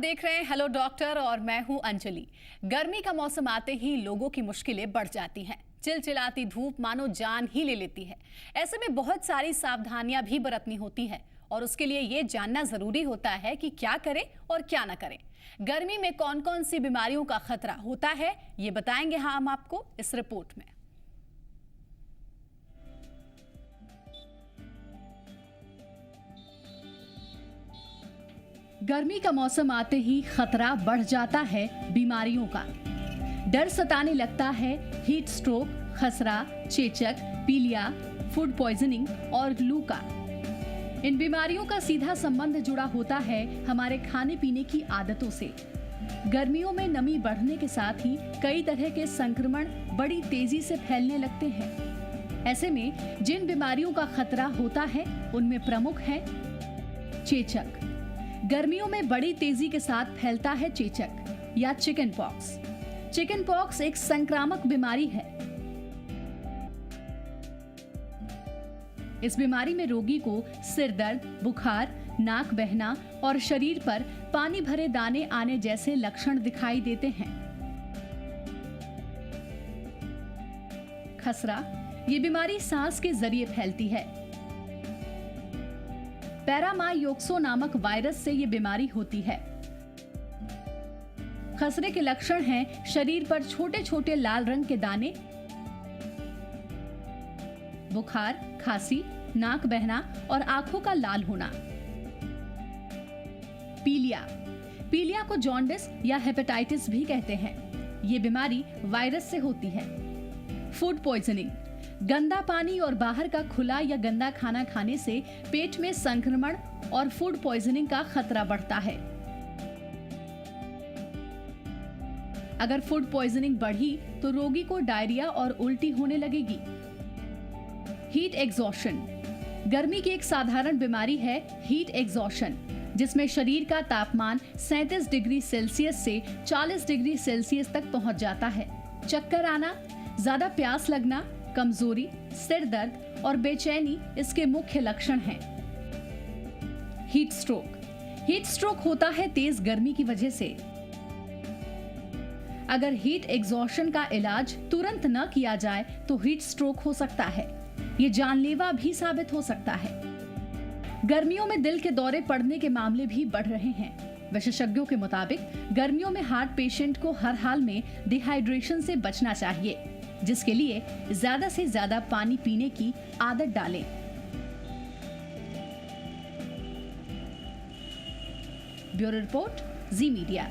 देख रहे हैं हेलो डॉक्टर और मैं हूं अंजलि। गर्मी का मौसम आते ही लोगों की मुश्किलें बढ़ जाती हैं। चिलचिलाती धूप मानो जान ही ले लेती है। ऐसे में बहुत सारी सावधानियां भी बरतनी होती है और उसके लिए ये जानना जरूरी होता है कि क्या करें और क्या ना करें। गर्मी में कौन कौन सी बीमारियों का खतरा होता है, ये बताएंगे हम आपको इस रिपोर्ट में। गर्मी का मौसम आते ही खतरा बढ़ जाता है बीमारियों का। डर सताने लगता है हीट स्ट्रोक, खसरा, चेचक, पीलिया, फूड पॉइजनिंग और लू का। इन बीमारियों का सीधा संबंध जुड़ा होता है हमारे खाने पीने की आदतों से। गर्मियों में नमी बढ़ने के साथ ही कई तरह के संक्रमण बड़ी तेजी से फैलने लगते हैं। ऐसे में जिन बीमारियों का खतरा होता है उनमें प्रमुख है चेचक। गर्मियों में बड़ी तेजी के साथ फैलता है चेचक या चिकन पॉक्स। चिकन पॉक्स एक संक्रामक बीमारी है। इस बीमारी में रोगी को सिर दर्द, बुखार, नाक बहना और शरीर पर पानी भरे दाने आने जैसे लक्षण दिखाई देते हैं। खसरा, ये बीमारी सांस के जरिए फैलती है। पैरामाइयोक्सो नामक वायरस से ये बीमारी होती है। खसरे के लक्षण हैं शरीर पर छोटे छोटे लाल रंग के दाने, बुखार, खांसी, नाक बहना और आंखों का लाल होना। पीलिया, पीलिया को जॉन्डिस या हेपेटाइटिस भी कहते हैं। ये बीमारी वायरस से होती है। फूड पॉइजनिंग, गंदा पानी और बाहर का खुला या गंदा खाना खाने से पेट में संक्रमण और फूड पॉइजनिंग का खतरा बढ़ता है। अगर फूड पॉइजनिंग बढ़ी तो रोगी को डायरिया और उल्टी होने लगेगी। हीट एग्जॉशन, गर्मी की एक साधारण बीमारी है हीट एग्जॉशन, जिसमें शरीर का तापमान 37 डिग्री सेल्सियस से 40 डिग्री सेल्सियस तक पहुंच जाता है। चक्कर आना, ज्यादा प्यास लगना, कमजोरी, सिर दर्द और बेचैनी इसके मुख्य लक्षण हैं। हीट स्ट्रोक, हीट स्ट्रोक होता है तेज गर्मी की वजह से। अगर हीट एग्जॉशन का इलाज तुरंत न किया जाए तो हीट स्ट्रोक हो सकता है। ये जानलेवा भी साबित हो सकता है। गर्मियों में दिल के दौरे पड़ने के मामले भी बढ़ रहे हैं। विशेषज्ञों के मुताबिक गर्मियों में हार्ट पेशेंट को हर हाल में डिहाइड्रेशन से बचना चाहिए, जिसके लिए ज्यादा से ज्यादा पानी पीने की आदत डालें। ब्यूरो रिपोर्ट, जी मीडिया।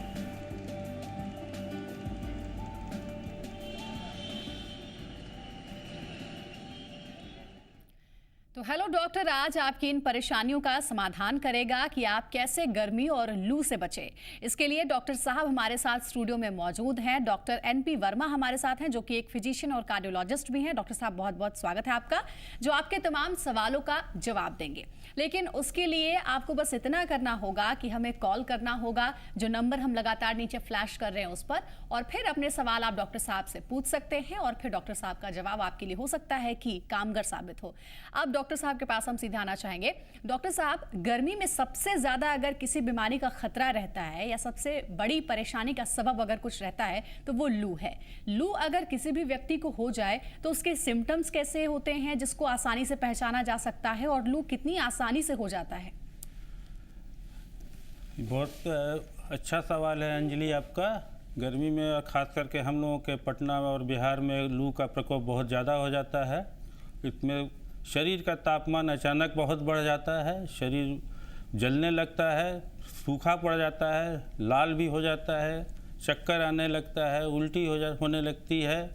तो हेलो डॉक्टर आज आपकी इन परेशानियों का समाधान करेगा कि आप कैसे गर्मी और लू से बचें। इसके लिए डॉक्टर साहब हमारे साथ स्टूडियो में मौजूद हैं। डॉक्टर एनपी वर्मा हमारे साथ हैं, जो कि एक फिजिशियन और कार्डियोलॉजिस्ट भी हैं। डॉक्टर साहब बहुत बहुत स्वागत है आपका, जो आपके तमाम सवालों का जवाब देंगे। लेकिन उसके लिए आपको बस इतना करना होगा कि हमें कॉल करना होगा, जो नंबर हम लगातार नीचे फ्लैश कर रहे हैं उस पर, और फिर अपने सवाल आप डॉक्टर साहब से पूछ सकते हैं और फिर डॉक्टर साहब का जवाब आपके लिए हो सकता है कि कामगर साबित हो। अब डॉक्टर साहब के पास हम सीधे आना चाहेंगे। डॉक्टर साहब, गर्मी में सबसे ज्यादा अगर किसी बीमारी का खतरा रहता है या सबसे बड़ी परेशानी का सबब अगर कुछ रहता है तो वो लू है। लू अगर किसी भी व्यक्ति को हो जाए तो उसके सिम्टम्स कैसे होते हैं जिसको आसानी से पहचाना जा सकता है, और लू कितनी आसानी से हो जाता है? बहुत अच्छा सवाल है अंजलि आपका। गर्मी में खास करके हम लोगों के पटना और बिहार में लू का प्रकोप बहुत ज़्यादा हो जाता है। इसमें शरीर का तापमान अचानक बहुत बढ़ जाता है, शरीर जलने लगता है, सूखा पड़ जाता है, लाल भी हो जाता है, चक्कर आने लगता है, उल्टी होने लगती है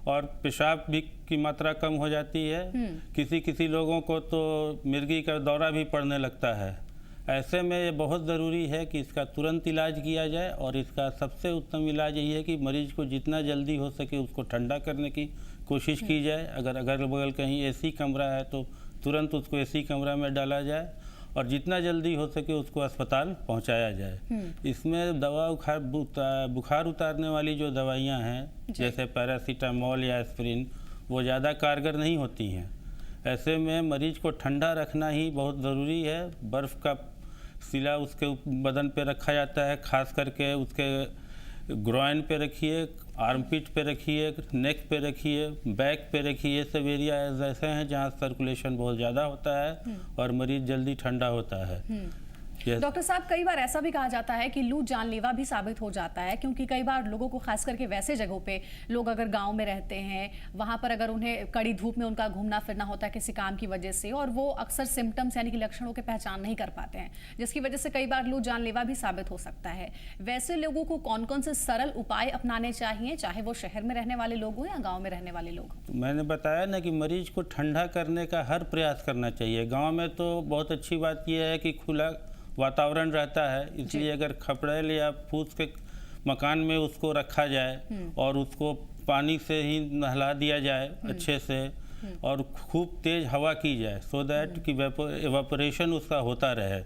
और पेशाब भी की मात्रा कम हो जाती है। किसी किसी लोगों को तो मिर्गी का दौरा भी पड़ने लगता है। ऐसे में ये बहुत ज़रूरी है कि इसका तुरंत इलाज किया जाए, और इसका सबसे उत्तम इलाज यही है कि मरीज को जितना जल्दी हो सके उसको ठंडा करने की कोशिश की जाए। अगर अगल बगल कहीं एसी कमरा है तो तुरंत उसको एसी कमरा में डाला जाए और जितना जल्दी हो सके उसको अस्पताल पहुंचाया जाए। इसमें बुखार उतारने वाली जो दवाइयां हैं जैसे पैरासीटामोल या एस्पिरिन, वो ज़्यादा कारगर नहीं होती हैं। ऐसे में मरीज को ठंडा रखना ही बहुत ज़रूरी है। बर्फ़ का सिला उसके बदन पे रखा जाता है, खास करके उसके ग्रॉइन पे रखिए, आर्मपिट पे रखिए, नेक पे रखिए, बैक पे रखिए। ये सब एरिया ऐसे हैं जहाँ सर्कुलेशन बहुत ज़्यादा होता है और मरीज़ जल्दी ठंडा होता है। डॉक्टर साहब, कई बार ऐसा भी कहा जाता है कि लू जानलेवा भी साबित हो जाता है, क्योंकि कई बार लोगों को, खास करके वैसे जगहों पे, लोग अगर गांव में रहते हैं, वहां पर अगर उन्हें कड़ी धूप में उनका घूमना फिरना होता है किसी काम की वजह से, और वो अक्सर सिम्टम्स यानी कि लक्षणों की पहचान नहीं कर पाते हैं, जिसकी वजह से कई बार लू जानलेवा भी साबित हो सकता है। वैसे लोगों को कौन कौन से सरल उपाय अपनाने चाहिए, चाहे वो शहर में रहने वाले लोग हों या गाँव में रहने वाले लोग? मैंने बताया ना कि मरीज को ठंडा करने का हर प्रयास करना चाहिए। गाँव में तो बहुत अच्छी बात यह है कि खुला वातावरण रहता है, इसलिए अगर खपड़ेल या फूस के मकान में उसको रखा जाए और उसको पानी से ही नहला दिया जाए अच्छे से, और खूब तेज़ हवा की जाए, सो दैट कि एवापोरेशन उसका होता रहे।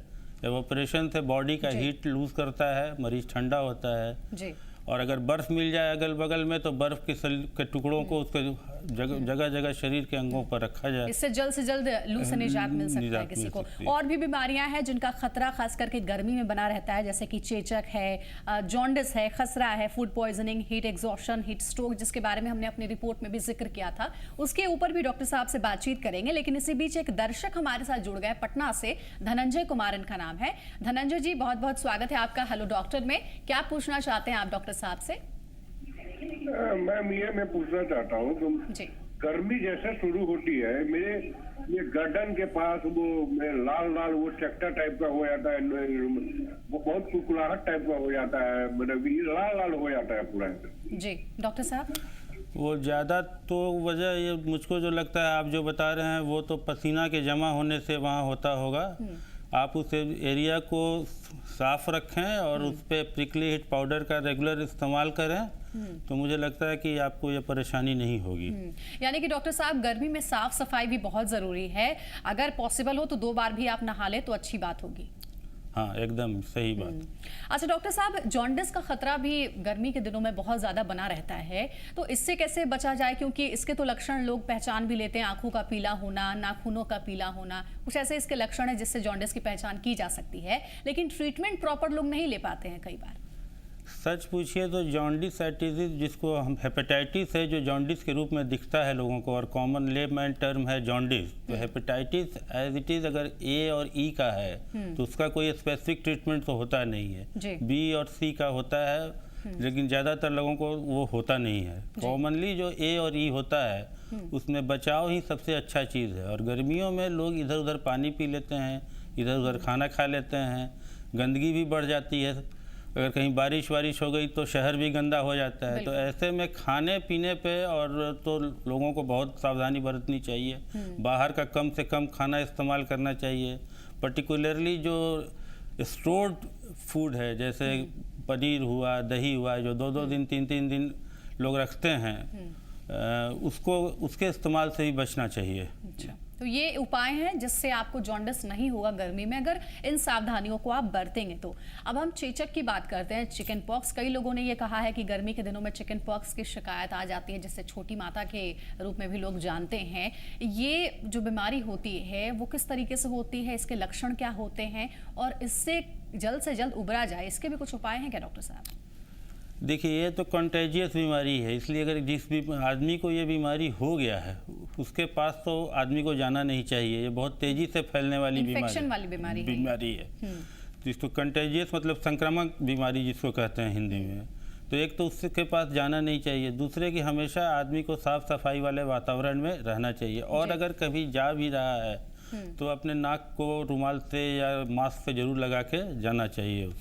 एवापोरेशन से बॉडी का हीट लूज करता है, मरीज ठंडा होता है जी। और अगर बर्फ़ मिल जाए अगल बगल में तो बर्फ़ के टुकड़ों को उसके जगह जगह शरीर के अंगों पर रखा जाए। इससे जल्द से जल्द लू से निजात मिल सकता है किसी को। और भी बीमारियां हैं जिनका खतरा खास करके गर्मी में बना रहता है, जैसे कि चेचक है, जॉन्डिस है, खसरा है, food poisoning, heat exhaustion, heat stroke, जिसके बारे में हमने अपनी रिपोर्ट में भी जिक्र किया था। उसके ऊपर भी डॉक्टर साहब से बातचीत करेंगे, लेकिन इसी बीच एक दर्शक हमारे साथ जुड़ गए पटना से, धनंजय कुमार इनका नाम है। धनंजय जी, बहुत बहुत स्वागत है आपका हेलो डॉक्टर में। क्या पूछना चाहते हैं आप डॉक्टर साहब से? मैम, मैं पूछना चाहता हूँ कि गर्मी जैसे शुरू होती है, मेरे ये गर्दन के पास वो लाल लाल वो चक्कर टाइप का हो जाता है, वो बहुत कुकुलाहट टाइप का हो जाता है, मतलब लाल लाल हो जाता है पूरा। जी डॉक्टर साहब, वो ज़्यादा तो वजह ये मुझको जो लगता है आप जो बता रहे हैं वो तो पसीना के जमा होने से वहाँ होता होगा। आप उस एरिया को साफ रखें और उस पर प्रिकली हीट पाउडर का रेगुलर इस्तेमाल करें, तो मुझे लगता है कि आपको ये परेशानी नहीं होगी। यानी कि डॉक्टर साहब, गर्मी में साफ सफाई भी बहुत ज़रूरी है। अगर पॉसिबल हो तो 2 बार भी आप नहा लें तो अच्छी बात होगी। हाँ, एकदम सही बात। अच्छा डॉक्टर साहब, जॉन्डिस का खतरा भी गर्मी के दिनों में बहुत ज़्यादा बना रहता है, तो इससे कैसे बचा जाए? क्योंकि इसके तो लक्षण लोग पहचान भी लेते हैं, आंखों का पीला होना, नाखूनों का पीला होना, कुछ ऐसे इसके लक्षण है जिससे जॉन्डिस की पहचान की जा सकती है, लेकिन ट्रीटमेंट प्रॉपर लोग नहीं ले पाते हैं कई बार। सच पूछिए तो जॉन्डिस एटिस, जिसको हम हेपेटाइटिस है, जो जॉन्डिस के रूप में दिखता है लोगों को, और कॉमन लेमैन टर्म है जॉन्डिस। तो हेपेटाइटिस एज इट इज़ अगर ए और ई का है तो उसका कोई स्पेसिफिक ट्रीटमेंट तो होता नहीं है। बी और सी का होता है, लेकिन ज़्यादातर लोगों को वो होता नहीं है। कॉमनली जो ए और ई होता है उसमें बचाव ही सबसे अच्छा चीज़ है। और गर्मियों में लोग इधर उधर पानी पी लेते हैं, इधर उधर खाना खा लेते हैं, गंदगी भी बढ़ जाती है। अगर कहीं बारिश हो गई तो शहर भी गंदा हो जाता है। तो ऐसे में खाने पीने पे और तो लोगों को बहुत सावधानी बरतनी चाहिए। बाहर का कम से कम खाना इस्तेमाल करना चाहिए। पर्टिकुलरली जो स्टोर्ड फूड है, जैसे पनीर हुआ, दही हुआ, जो 2-2 दिन 3-3 दिन लोग रखते हैं, उसके इस्तेमाल से ही बचना चाहिए। अच्छा, तो ये उपाय हैं जिससे आपको जॉन्डिस नहीं होगा गर्मी में, अगर इन सावधानियों को आप बरतेंगे तो। अब हम चेचक की बात करते हैं, चिकन पॉक्स। कई लोगों ने ये कहा है कि गर्मी के दिनों में चिकन पॉक्स की शिकायत आ जाती है, जिससे छोटी माता के रूप में भी लोग जानते हैं। ये जो बीमारी होती है वो किस तरीके से होती है, इसके लक्षण क्या होते हैं, और इससे जल्द से जल्द उबरा जाए, इसके भी कुछ उपाय हैं क्या डॉक्टर साहब? देखिए, ये तो कंटेजियस बीमारी है, इसलिए अगर जिस भी आदमी को ये बीमारी हो गया है उसके पास तो आदमी को जाना नहीं चाहिए। ये बहुत तेज़ी से फैलने वाली बीमारी है। जिसको कंटेजियस मतलब संक्रामक बीमारी जिसको कहते हैं हिंदी में। तो एक तो उसके पास जाना नहीं चाहिए, दूसरे कि हमेशा आदमी को साफ सफाई वाले वातावरण में रहना चाहिए। और अगर कभी जा भी रहा है तो अपने नाक को रुमाल से या मास्क से जरूर लगा के जाना चाहिए।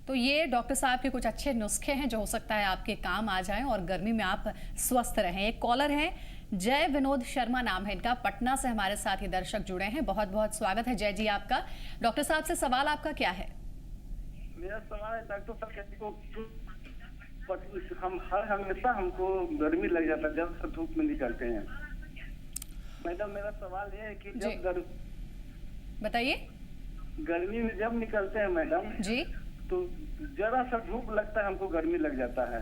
तो ये डॉक्टर साहब के कुछ अच्छे नुस्खे हैं जो हो सकता है आपके काम आ जाएं और गर्मी में आप स्वस्थ रहें। एक कॉलर हैं, जय विनोद शर्मा नाम है इनका, पटना से हमारे साथ ही दर्शक जुड़े हैं। बहुत बहुत स्वागत है जय जी आपका। डॉक्टर साहब से सवाल आपका क्या है? मेरा सवाल है डॉक्टर साहब, हम हमेशा हमको गर्मी लग जाता है जब से धूप में निकलते हैं। मैडम, मेरा सवाल ये है कि जब बताइए। गर्मी में जब निकलते हैं मैडम जी, तो जरा सा धूप लगता है, हमको गर्मी लग जाता है।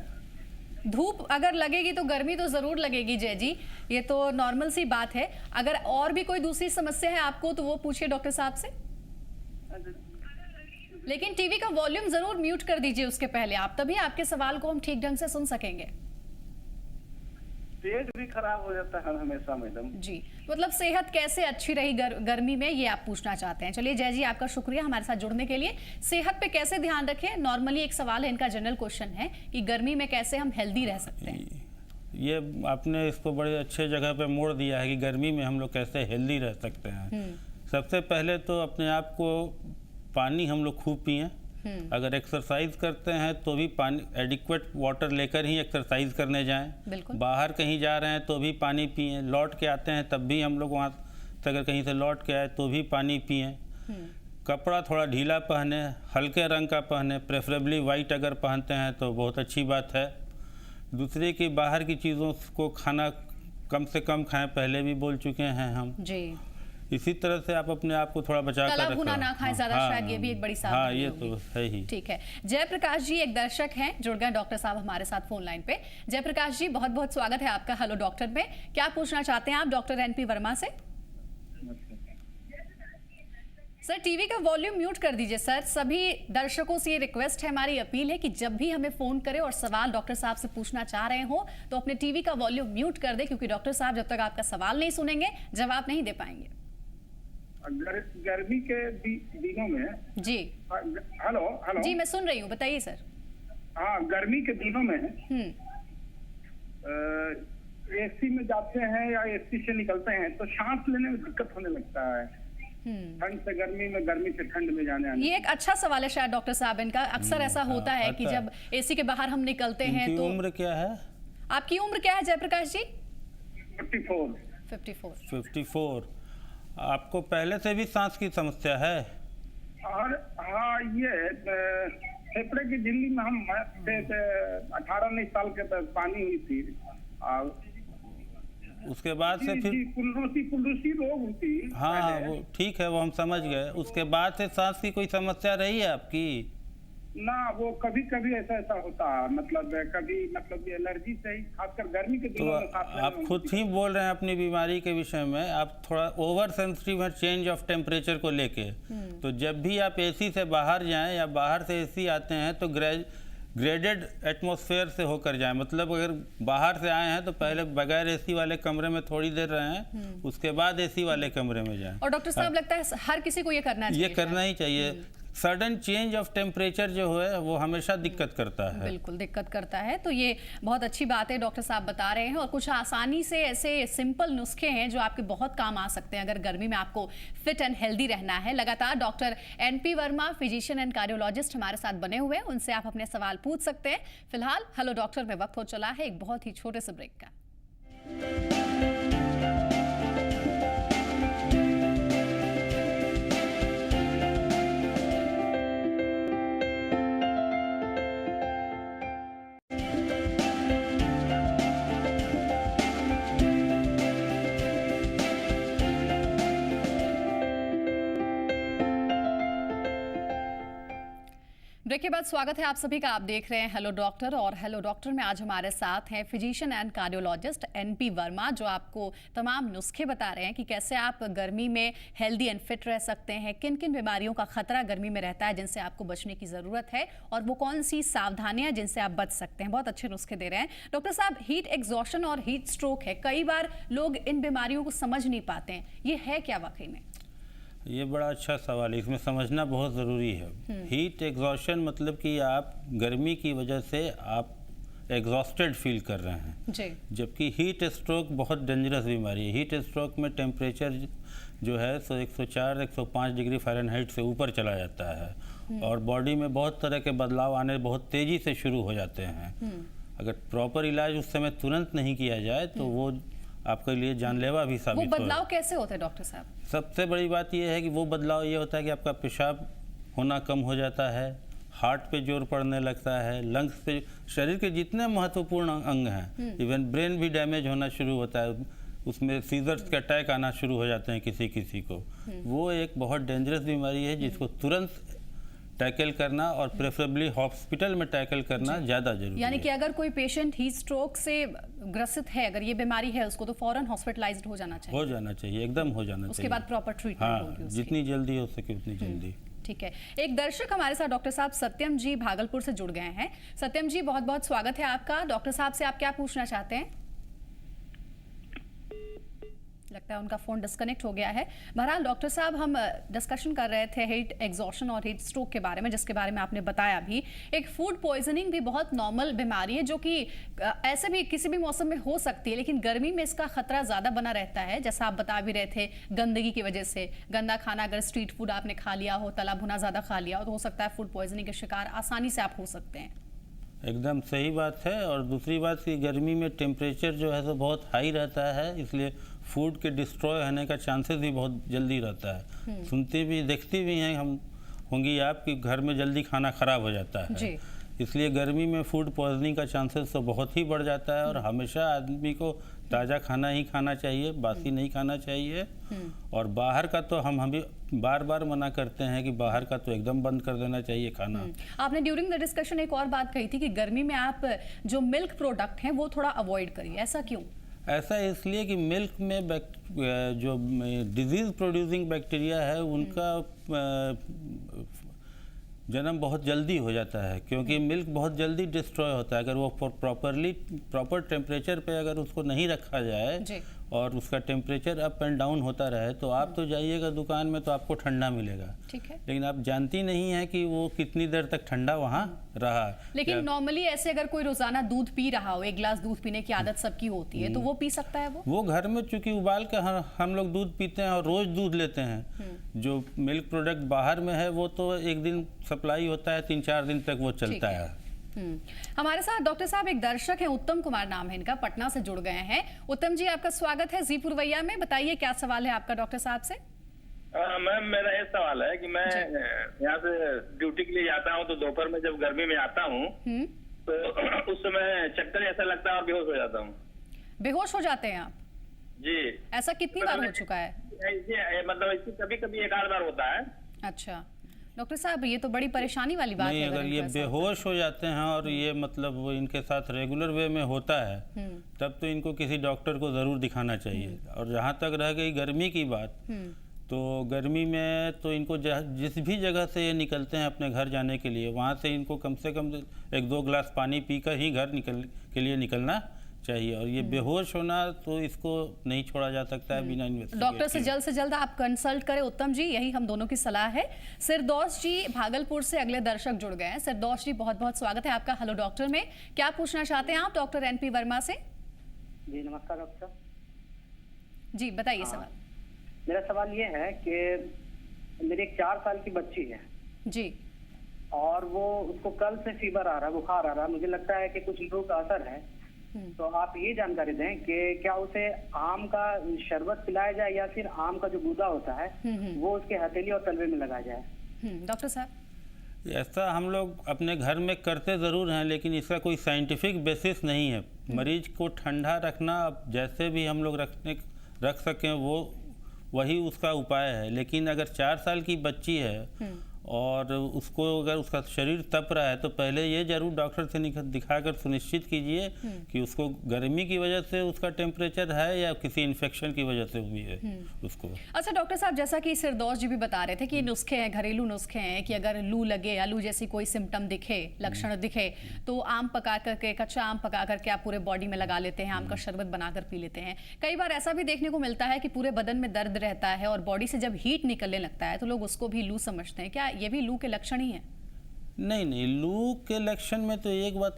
धूप अगर लगेगी तो गर्मी तो जरूर लगेगी जय जी, ये तो नॉर्मल सी बात है। अगर और भी कोई दूसरी समस्या है आपको तो वो पूछिए डॉक्टर साहब से। लेकिन टीवी का वॉल्यूम जरूर म्यूट कर दीजिए उसके पहले आप, तभी आपके सवाल को हम ठीक ढंग से सुन सकेंगे। पेट भी खराब हो जाता है हमेशा मैडम जी, मतलब सेहत कैसे अच्छी रही गर्मी में, ये आप पूछना चाहते हैं। चलिए जय जी, आपका शुक्रिया हमारे साथ जुड़ने के लिए। सेहत पे कैसे ध्यान रखें, नॉर्मली एक सवाल है, इनका जनरल क्वेश्चन है कि गर्मी में कैसे हम हेल्दी रह सकते हैं। ये आपने इसको बड़े अच्छे जगह पे मोड़ दिया है कि गर्मी में हम लोग कैसे हेल्दी रह सकते हैं। सबसे पहले तो अपने आप को पानी हम लोग खूब पिएं। अगर एक्सरसाइज करते हैं तो भी पानी एडिक्वेट वाटर लेकर ही एक्सरसाइज करने जाएं। बाहर कहीं जा रहे हैं तो भी पानी पिएं। लौट के आते हैं तब भी हम लोग वहाँ से अगर कहीं से लौट के आए तो भी पानी पिएं। कपड़ा थोड़ा ढीला पहने, हल्के रंग का पहने, प्रेफरेबली वाइट अगर पहनते हैं तो बहुत अच्छी बात है। दूसरे की बाहर की चीज़ों को खाना कम से कम खाएं, पहले भी बोल चुके हैं हम जी। इसी तरह से आप अपने आप को थोड़ा बचा कर रखें, भुना ना खाएं ज्यादा, शायद ये भी एक बड़ी सावधानी ये तो है ही। ठीक है, जयप्रकाश जी एक दर्शक हैं, जुड़ गए डॉक्टर साहब हमारे साथ फोन लाइन पे। जयप्रकाश जी बहुत बहुत स्वागत है आपका हेलो डॉक्टर में। क्या पूछना चाहते हैं आप डॉक्टर एनपी वर्मा से? सर टीवी का वॉल्यूम म्यूट कर दीजिए सर। सभी दर्शकों से ये रिक्वेस्ट है, हमारी अपील है कि जब भी हमें फोन करें और सवाल डॉक्टर साहब से पूछना चाह रहे हो तो अपने टीवी का वॉल्यूम म्यूट कर दे, क्योंकि डॉक्टर साहब जब तक आपका सवाल नहीं सुनेंगे जवाब नहीं दे पाएंगे। गर्मी के दिनों में जी, हेलो जी मैं सुन रही हूँ, बताइए सर। हाँ, गर्मी के दिनों में एसी में जाते हैं या एसी से निकलते हैं तो सांस लेने में दिक्कत होने लगता है। ठंड से गर्मी में, गर्मी से ठंड में जाने आने। ये एक अच्छा सवाल है शायद डॉक्टर साहब इनका। अक्सर ऐसा होता है कि जब एसी के बाहर हम निकलते हैं तो। उम्र क्या है आपकी? उम्र क्या है जयप्रकाश जी? 54। 54। आपको पहले से भी सांस की समस्या है? और हाँ, ये फेफड़े की झिल्ली में हम 18-19 साल के तक पानी हुई थी। उसके बाद से फिर पुलरूसी रोग होती। हाँ वो ठीक है, वो हम समझ गए। उसके बाद से सांस की कोई समस्या रही है आपकी? ना, वो कभी कभी ऐसा होता है, मतलब कभी एलर्जी से ही, खासकर गर्मी के दिनों में। आप खुद ही बोल रहे हैं अपनी बीमारी के विषय में, आप थोड़ा ओवर सेंसिटिव है चेंज ऑफ टेम्परेचर को लेके। तो जब भी आप एसी से बाहर जाएं या बाहर से एसी आते हैं तो ग्रेडेड एटमॉस्फेयर से होकर जाएं। मतलब अगर बाहर से आए हैं तो पहले बगैर एसी वाले कमरे में थोड़ी देर रहें, उसके बाद एसी वाले कमरे में जाएं। और डॉक्टर साहब लगता है हर किसी को ये करना चाहिए। ये करना ही चाहिए। सडन चेंज ऑफ टेम्परेचर जो है वो हमेशा दिक्कत करता है। बिल्कुल दिक्कत करता है। तो ये बहुत अच्छी बात है डॉक्टर साहब बता रहे हैं, और कुछ आसानी से ऐसे सिंपल नुस्खे हैं जो आपके बहुत काम आ सकते हैं अगर गर्मी में आपको फिट एंड हेल्दी रहना है। लगातार doctor NP Verma physician and cardiologist हमारे साथ बने हुए हैं, उनसे आप अपने सवाल पूछ सकते हैं। फिलहाल हेलो डॉक्टर में वक्त हो चला है एक बहुत ही छोटे से ब्रेक का। ब्रेक के बाद स्वागत है आप सभी का। आप देख रहे हैं हेलो डॉक्टर, और हेलो डॉक्टर में आज हमारे साथ हैं physician and cardiologist NP Verma, जो आपको तमाम नुस्खे बता रहे हैं कि कैसे आप गर्मी में हेल्दी एंड फिट रह सकते हैं, किन किन बीमारियों का खतरा गर्मी में रहता है जिनसे आपको बचने की ज़रूरत है, और वो कौन सी सावधानियां जिनसे आप बच सकते हैं। बहुत अच्छे नुस्खे दे रहे हैं डॉक्टर साहब। हीट एग्जॉशन और हीट स्ट्रोक है, कई बार लोग इन बीमारियों को समझ नहीं पाते हैं, ये है क्या वाकई में? ये बड़ा अच्छा सवाल है, इसमें समझना बहुत ज़रूरी है। हीट एग्जॉशन मतलब कि आप गर्मी की वजह से आप एग्जॉस्टेड फील कर रहे हैं जी। जबकि हीट स्ट्रोक बहुत डेंजरस बीमारी है। हीट स्ट्रोक में टेम्परेचर जो है 104-105 डिग्री फ़ारेनहाइट से ऊपर चला जाता है, और बॉडी में बहुत तरह के बदलाव आने बहुत तेज़ी से शुरू हो जाते हैं। अगर प्रॉपर इलाज उस समय तुरंत नहीं किया जाए तो वो आपके लिए जानलेवा भी साबित हो। वो बदलाव कैसे होते हैं डॉक्टर साहब? सबसे बड़ी बात यह है कि वो बदलाव ये होता है कि आपका पेशाब होना कम हो जाता है, हार्ट पे जोर पड़ने लगता है, लंग्स पे, शरीर के जितने महत्वपूर्ण अंग हैं, इवन ब्रेन भी डैमेज होना शुरू होता है, उसमें सीजर्स के अटैक आना शुरू हो जाते हैं किसी किसी को। वो एक बहुत डेंजरस बीमारी है जिसको तुरंत टैकल करना और प्रेफरेबली हॉस्पिटल में टैकल करना ज़्यादा जरूरी है। यानी कि अगर कोई पेशेंट हीट स्ट्रोक से ग्रसित है, अगर ये बीमारी है उसको, तो फौरन हॉस्पिटलाइज्ड हो जाना चाहिए। हो जाना चाहिए, एकदम हो जाना चाहिए। उसके बाद प्रॉपर ट्रीटमेंट होगी जितनी जल्दी हो सके उतनी जल्दी। ठीक है, एक दर्शक हमारे साथ डॉक्टर साहब सत्यम जी भागलपुर से जुड़ गए हैं। सत्यम जी, बहुत बहुत स्वागत है आपका। डॉक्टर साहब से आप क्या पूछना चाहते हैं? लगता है उनका फोन डिस्कनेक्ट हो गया है। बहरहाल डॉक्टर साहब, हम डिस्कशन कर रहे थे हीट एग्जॉशन और हीट स्ट्रोक के बारे में, जिसके बारे में आपने बताया भी। एक फूड पॉइजनिंग भी बहुत नॉर्मल बीमारी है जो कि ऐसे भी किसी भी मौसम में हो सकती है, लेकिन गर्मी में इसका खतरा ज़्यादा बना रहता है। जैसा आप बता भी रहे थे, गंदगी की वजह से, गंदा खाना अगर स्ट्रीट फूड आपने खा लिया हो, तला भुना ज़्यादा खा लिया हो, तो हो सकता है फूड पॉइजनिंग के शिकार आसानी से आप हो सकते हैं। एकदम सही बात है। और दूसरी बात कि गर्मी में टेम्परेचर जो है तो बहुत हाई रहता है, इसलिए फूड के डिस्ट्रॉय होने का चांसेस भी बहुत जल्दी रहता है। सुनते भी देखते भी हैं हम होंगी आप कि घर में जल्दी खाना ख़राब हो जाता है जी। इसलिए गर्मी में फूड पॉइजनिंग का चांसेस तो बहुत ही बढ़ जाता है। और हमेशा आदमी को ताज़ा खाना ही खाना चाहिए, बासी नहीं खाना चाहिए। और बाहर का तो हम भी बार बार मना करते हैं कि बाहर का तो एकदम बंद कर देना चाहिए खाना। आपने ड्यूरिंग द डिस्कशन एक और बात कही थी कि गर्मी में आप जो मिल्क प्रोडक्ट हैं वो थोड़ा अवॉइड करिए, ऐसा क्यों? ऐसा इसलिए कि मिल्क में जो डिजीज़ प्रोड्यूसिंग बैक्टीरिया है उनका जन्म बहुत जल्दी हो जाता है, क्योंकि मिल्क बहुत जल्दी डिस्ट्रॉय होता है। अगर वो प्रॉपर टेम्परेचर पे अगर उसको नहीं रखा जाए और उसका टेम्परेचर अप एंड डाउन होता रहे तो आप तो जाइएगा दुकान में तो आपको ठंडा मिलेगा, ठीक है, लेकिन आप जानती नहीं है कि वो कितनी देर तक ठंडा वहाँ रहा। लेकिन नॉर्मली ऐसे अगर कोई रोजाना दूध पी रहा हो, एक गिलास दूध पीने की आदत सबकी होती है, तो वो पी सकता है? वो घर में चूंकि उबाल के हम लोग दूध पीते हैं और रोज दूध लेते हैं। जो मिल्क प्रोडक्ट बाहर में है वो तो एक दिन सप्लाई होता है, 3-4 दिन तक वो चलता है। हमारे साथ डॉक्टर साहब एक दर्शक हैं, उत्तम कुमार नाम है इनका, पटना से जुड़ गए हैं। उत्तम जी, आपका स्वागत है जी पुरवैया में। बताइए क्या सवाल है आपका डॉक्टर साहब से? मैम, मेरा ये सवाल है कि मैं यहाँ से ड्यूटी के लिए जाता हूँ तो दोपहर में जब गर्मी में आता हूँ तो उस समय चक्कर ऐसा लगता है और बेहोश हो जाता हूँ। बेहोश हो जाते हैं आप? जी। ऐसा कितनी बार हो चुका है? मतलब कभी कभी एक आध बार होता है। अच्छा डॉक्टर साहब, ये तो बड़ी परेशानी वाली बात है। अगर ये बेहोश हो जाते हैं और ये मतलब वो इनके साथ रेगुलर वे में होता है तब तो इनको किसी डॉक्टर को ज़रूर दिखाना चाहिए। और जहाँ तक रह गई गर्मी की बात, तो गर्मी में तो इनको जिस भी जगह से ये निकलते हैं अपने घर जाने के लिए, वहाँ से इनको कम से कम 1-2 गिलास पानी पीकर ही घर के लिए निकलना चाहिए। और ये बेहोश होना तो इसको नहीं छोड़ा जा सकता है बिना इन्वेस्टिगेट। डॉक्टर से जल्द आप कंसल्ट करें उत्तम जी, यही हम दोनों की सलाह है। सिरदौश जी भागलपुर से अगले दर्शक जुड़ गए हैं। सिरदौश जी, बहुत बहुत स्वागत है आपका हेलो डॉक्टर में। क्या पूछना चाहते हैं आप डॉक्टर NP वर्मा से? जी नमस्कार डॉक्टर। जी बताइए सवाल। मेरा सवाल ये है कि मेरी एक 4 साल की बच्ची है जी, और वो उसको कल से फीवर आ रहा है, बुखार आ रहा है। मुझे लगता है कि कुछ लू का असर है, तो आप ये जानकारी दें कि क्या उसे आम का शरबत पिलाया जाए या फिर आम का जो गूदा होता है वो उसके हथेली और तलवे में लगाया जाए? डॉक्टर साहब, ऐसा हम लोग अपने घर में करते ज़रूर हैं, लेकिन इसका कोई साइंटिफिक बेसिस नहीं है। मरीज को ठंडा रखना जैसे भी हम लोग रख सकें वो वही उसका उपाय है। लेकिन अगर 4 साल की बच्ची है और उसको अगर उसका शरीर तप रहा है तो पहले ये जरूर डॉक्टर से दिखाकर सुनिश्चित कीजिए कि उसको गर्मी की वजह से उसका टेम्परेचर है या किसी इन्फेक्शन की वजह से हुई है उसको। अच्छा डॉक्टर साहब, जैसा कि सिरदौश जी भी बता रहे थे कि नुस्खे हैं, घरेलू नुस्खे हैं कि अगर लू लगे या लू जैसी कोई सिम्टम दिखे, लक्षण दिखे, तो आम पका करके, कच्चा आम पका करके आप पूरे बॉडी में लगा लेते हैं, आम का शरबत बनाकर पी लेते हैं। कई बार ऐसा भी देखने को मिलता है कि पूरे बदन में दर्द रहता है और बॉडी से जब हीट निकलने लगता है तो लोग उसको भी लू समझते हैं। क्या ये भी लू के लक्षण ही है? नहीं, लू के लक्षण में तो एक बात,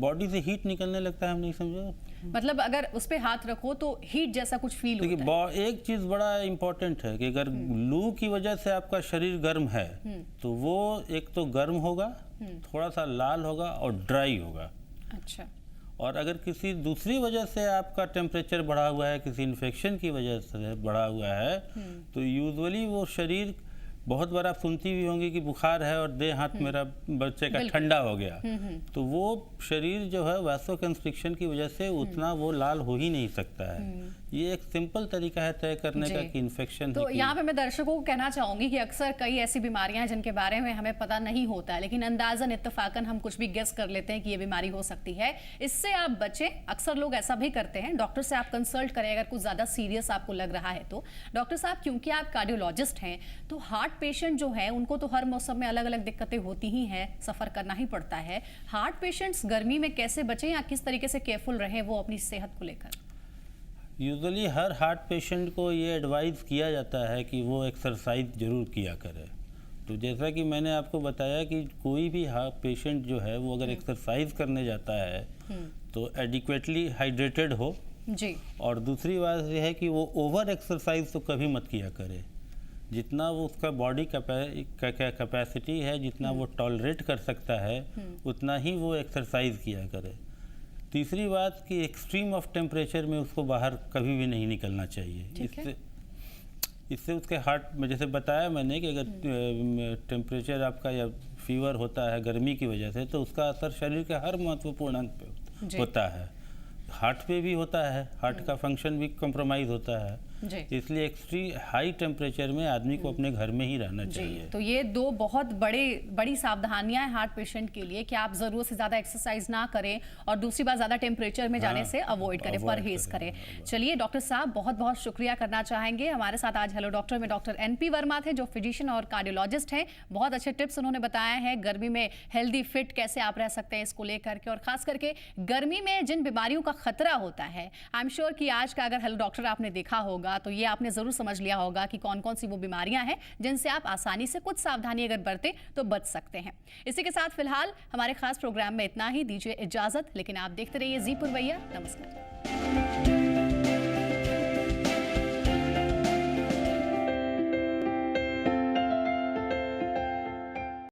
बॉडी से हीट निकलने लगता है, हम नहीं समझे। मतलब अगर उस पे हाथ रखो तो हीट जैसा कुछ फील होता है। एक चीज बड़ा इंपॉर्टेंट है कि अगर लू की वजह से आपका शरीर गर्म है तो वो एक तो गर्म होगा, थोड़ा सा लाल होगा और ड्राई होगा। अच्छा। और अगर किसी दूसरी वजह से आपका टेम्परेचर बढ़ा हुआ है, किसी इन्फेक्शन की वजह से बढ़ा हुआ है, तो यूजुअली वो शरीर, बहुत बार आप सुनती भी होंगी कि बुखार है और देह हाथ मेरा बच्चे का ठंडा हो गया, तो वो शरीर जो है वैसोकंस्ट्रिक्शन की वजह से उतना वो लाल हो ही नहीं सकता है। ये एक सिंपल तरीका है तय करने का कि इन्फेक्शन तो यहाँ पे मैं दर्शकों को कहना चाहूंगी कि अक्सर कई ऐसी बीमारियां हैं जिनके बारे में हमें पता नहीं होता है, लेकिन अंदाजन इत्तेफाकन हम कुछ भी गेस कर लेते हैं कि ये बीमारी हो सकती है। इससे आप बचें। अक्सर लोग ऐसा भी करते हैं। डॉक्टर से आप कंसल्ट करें अगर कुछ ज़्यादा सीरियस आपको लग रहा है तो। डॉक्टर साहब, क्योंकि आप कार्डियोलॉजिस्ट हैं तो हार्ट पेशेंट जो है उनको तो हर मौसम में अलग अलग दिक्कतें होती ही हैं, सफ़र करना ही पड़ता है। हार्ट पेशेंट्स गर्मी में कैसे बचें या किस तरीके से केयरफुल रहें वो अपनी सेहत को लेकर? यूजुअली हर हार्ट पेशेंट को ये एडवाइस किया जाता है कि वो एक्सरसाइज ज़रूर किया करे। तो जैसा कि मैंने आपको बताया कि कोई भी हार्ट पेशेंट जो है वो अगर एक्सरसाइज करने जाता है तो एडिक्वेटली हाइड्रेटेड हो जी। और दूसरी बात यह है कि वो ओवर एक्सरसाइज तो कभी मत किया करे। जितना वो उसका बॉडी कैपेसिटी है, जितना वो टॉलरेट कर सकता है उतना ही वो एक्सरसाइज किया करे। तीसरी बात कि एक्सट्रीम ऑफ टेम्परेचर में उसको बाहर कभी भी नहीं निकलना चाहिए। इससे उसके हार्ट में, जैसे बताया मैंने कि अगर टेम्परेचर आपका या फीवर होता है गर्मी की वजह से तो उसका असर शरीर के हर महत्वपूर्ण अंग पे होता है। हार्ट पे भी होता है, हार्ट का फंक्शन भी कॉम्प्रोमाइज़ होता है। इसलिए एक्सट्रीम हाई टेम्परेचर में आदमी को अपने घर में ही रहना चाहिए। तो ये दो बहुत बड़ी सावधानियां हैं हार्ट पेशेंट के लिए कि आप ज़रूरत से ज़्यादा एक्सरसाइज ना करें और दूसरी बात ज़्यादा टेम्परेचर में जाने से अवॉइड करें, परहेज करें। चलिए डॉक्टर साहब, बहुत बहुत शुक्रिया करना चाहेंगे। हमारे साथ आज हेलो डॉक्टर में डॉक्टर NP वर्मा थे जो फिजिशियन और कार्डियोलॉजिस्ट हैं। बहुत अच्छे टिप्स उन्होंने बताए हैं गर्मी में हेल्दी फिट कैसे आप रह सकते हैं इसको लेकर के, और खास करके गर्मी में जिन बीमारियों का खतरा होता है। आई एम श्योर कि आज का अगर हेलो डॉक्टर आपने देखा होगा तो ये आपने जरूर समझ लिया होगा कि कौन कौन सी वो बीमारियां हैं जिनसे आप आसानी से कुछ सावधानी अगर बरतें तो बच सकते हैं। इसी के साथ फिलहाल हमारे खास प्रोग्राम में इतना ही। दीजिए इजाजत, लेकिन आप देखते रहिए जी पुरवैया। नमस्कार।